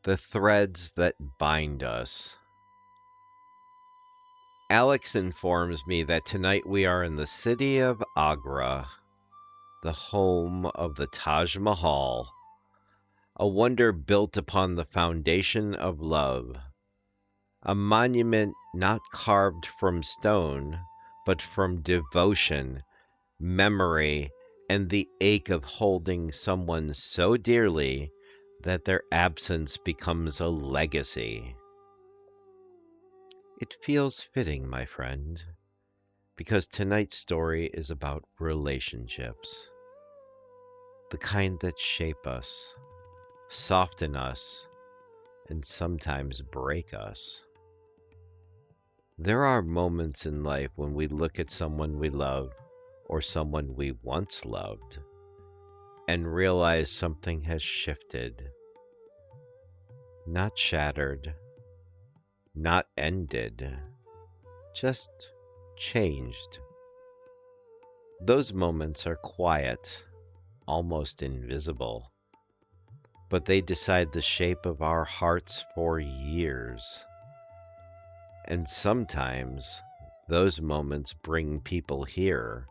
The threads that bind us. Alex informs me that tonight we are in the city of Agra, the home of the Taj Mahal, a wonder built upon the foundation of love, a monument not carved from stone, but from devotion, memory, and the ache of holding someone so dearly that their absence becomes a legacy. It feels fitting, my friend, because tonight's story is about relationships, the kind that shape us, soften us, and sometimes break us. There are moments in life when we look at someone we love or someone we once loved and realize something has shifted, not shattered, not ended, just changed. Those moments are quiet, almost invisible, but they decide the shape of our hearts for years. And sometimes those moments bring people here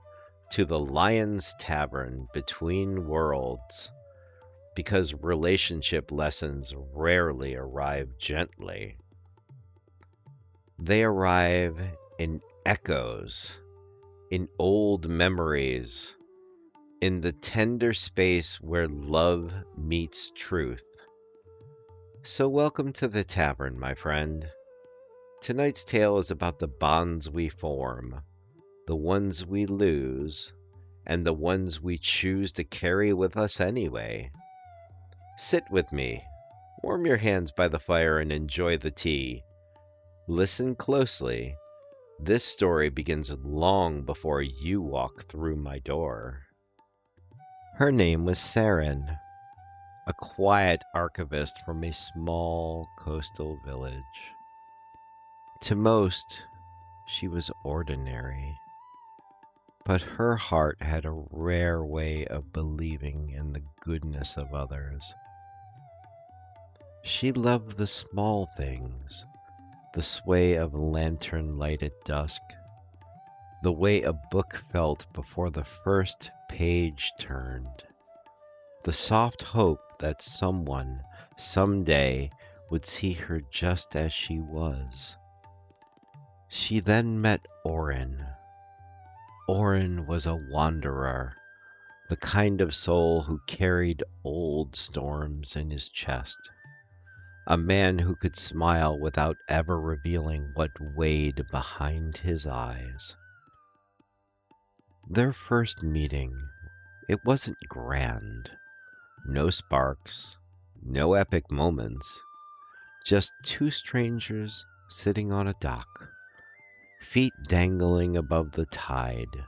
to the Lion's Tavern between worlds, because relationship lessons rarely arrive gently. They arrive in echoes, in old memories, in the tender space where love meets truth. So welcome to the tavern, my friend. Tonight's tale is about the bonds we form, the ones we lose, and the ones we choose to carry with us anyway. Sit with me, warm your hands by the fire, and enjoy the tea. Listen closely. This story begins long before you walk through my door. Her name was Saren, a quiet archivist from a small coastal village. To most, she was ordinary, but her heart had a rare way of believing in the goodness of others. She loved the small things, the sway of lantern light at dusk, the way a book felt before the first page turned, the soft hope that someone, someday, would see her just as she was. She then met Orin. Orin was a wanderer, the kind of soul who carried old storms in his chest, a man who could smile without ever revealing what weighed behind his eyes. Their first meeting, it wasn't grand. No sparks, no epic moments, just two strangers sitting on a dock, feet dangling above the tide,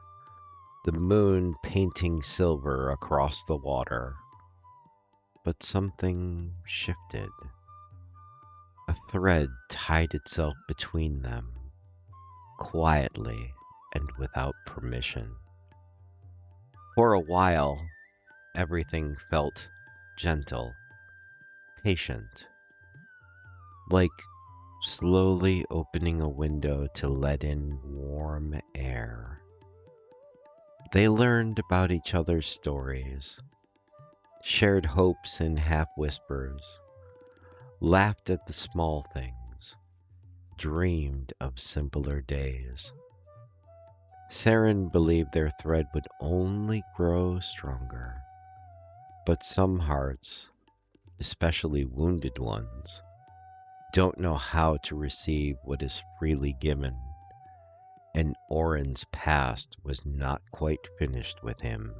the moon painting silver across the water. But something shifted. A thread tied itself between them, quietly and without permission. For a while, everything felt gentle, patient, like slowly opening a window to let in warm air. They learned about each other's stories, shared hopes in half whispers, laughed at the small things, dreamed of simpler days. Saren believed their thread would only grow stronger, but some hearts, especially wounded ones, don't know how to receive what is freely given, and Orin's past was not quite finished with him.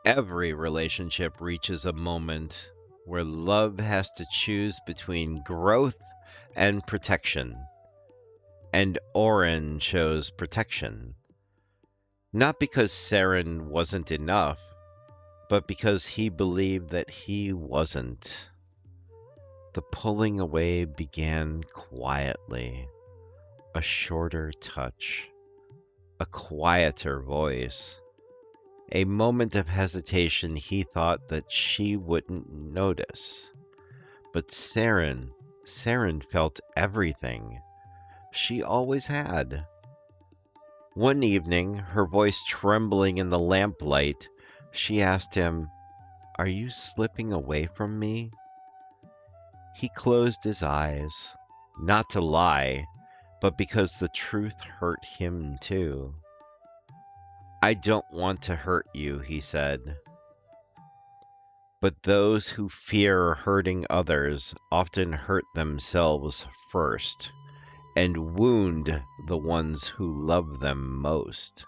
Every relationship reaches a moment where love has to choose between growth and protection, and Orin chose protection. Not because Saren wasn't enough, but because he believed that he wasn't. The pulling away began quietly, a shorter touch, a quieter voice, a moment of hesitation he thought that she wouldn't notice. But Saren felt everything. She always had. One evening, her voice trembling in the lamplight, she asked him, "Are you slipping away from me?" He closed his eyes, not to lie, but because the truth hurt him too. "I don't want to hurt you," he said. But those who fear hurting others often hurt themselves first and wound the ones who love them most.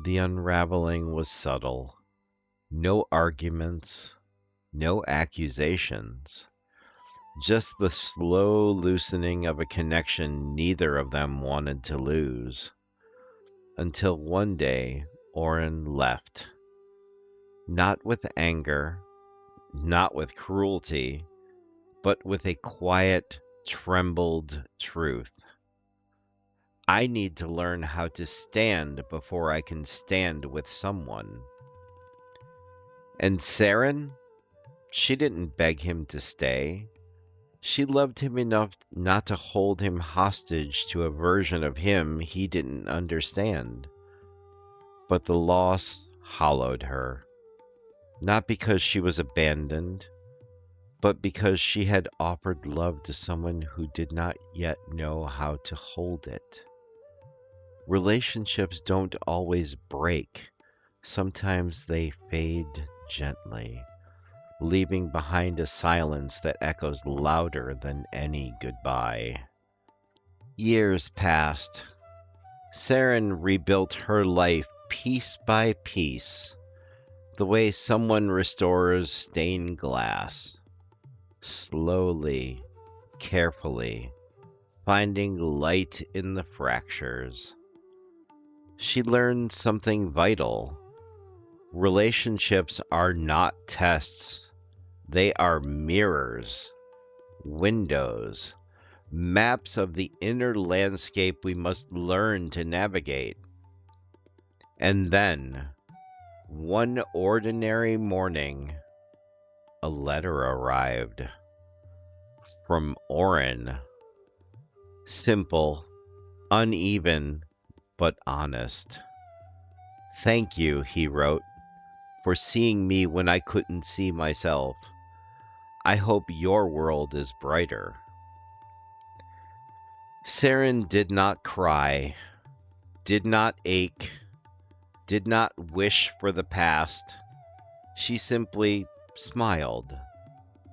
The unraveling was subtle. No arguments, no accusations, just the slow loosening of a connection neither of them wanted to lose. Until one day, Oren left. Not with anger, not with cruelty, but with a quiet, trembled truth. I need to learn how to stand before I can stand with someone. And Saren, she didn't beg him to stay. She loved him enough not to hold him hostage to a version of him he didn't understand. But the loss hollowed her, not because she was abandoned, but because she had offered love to someone who did not yet know how to hold it. Relationships don't always break. Sometimes they fade gently, leaving behind a silence that echoes louder than any goodbye. Years passed. Saren rebuilt her life piece by piece, the way someone restores stained glass. Slowly, carefully, finding light in the fractures. She learned something vital. Relationships are not tests. They are mirrors, windows, maps of the inner landscape we must learn to navigate. And then, one ordinary morning, a letter arrived from Oren. Simple, uneven, but honest. "Thank you," he wrote, "for seeing me when I couldn't see myself. I hope your world is brighter." Saren did not cry, did not ache, did not wish for the past. She simply smiled,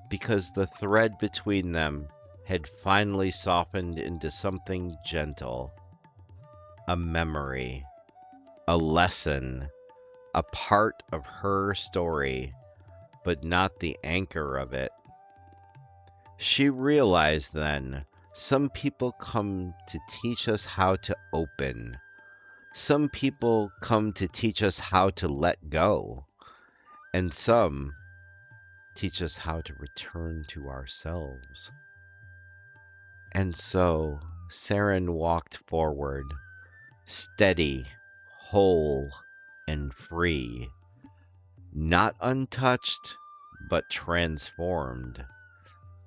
because the thread between them had finally softened into something gentle. A memory, a lesson, a part of her story, but not the anchor of it. She realized then, some people come to teach us how to open. Some people come to teach us how to let go. And some teach us how to return to ourselves. And so Saren walked forward, steady, whole, and free. Not untouched, but transformed.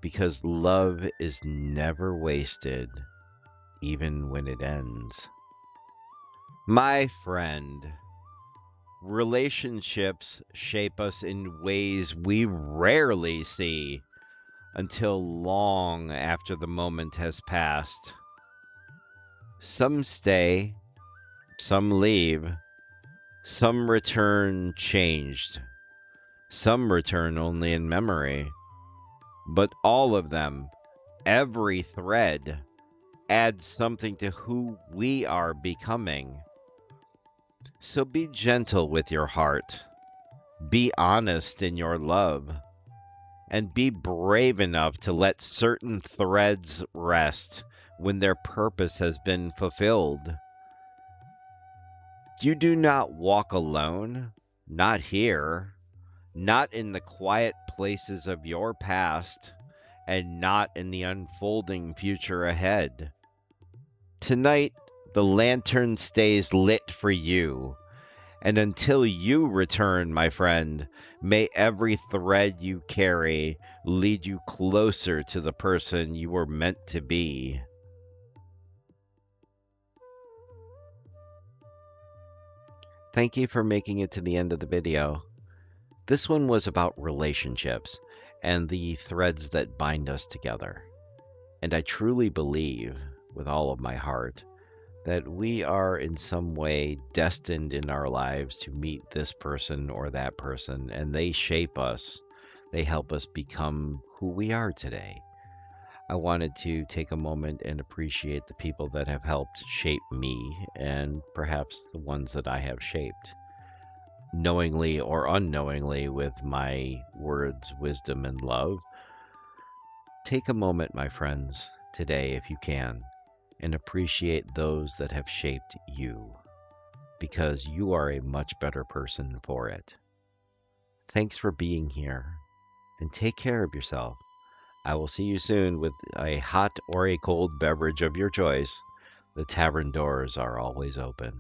Because love is never wasted, even when it ends. My friend, relationships shape us in ways we rarely see until long after the moment has passed. Some stay, some leave, some return changed, some return only in memory. But all of them, every thread, adds something to who we are becoming. So be gentle with your heart, be honest in your love, and be brave enough to let certain threads rest when their purpose has been fulfilled. You do not walk alone, not here, not in the quiet places of your past, and not in the unfolding future ahead. Tonight, the lantern stays lit for you, And until you return, my friend, may every thread you carry lead you closer to the person you were meant to be. Thank you for making it to the end of the video. This one was about relationships and the threads that bind us together. And I truly believe, with all of my heart, that we are in some way destined in our lives to meet this person or that person, and they shape us. They help us become who we are today. I wanted to take a moment and appreciate the people that have helped shape me and perhaps the ones that I have shaped, knowingly or unknowingly, with my words, wisdom, and love. Take a moment, my friends, today, if you can, and appreciate those that have shaped you, because you are a much better person for it. Thanks for being here, and take care of yourself. I will see you soon with a hot or a cold beverage of your choice. The tavern doors are always open.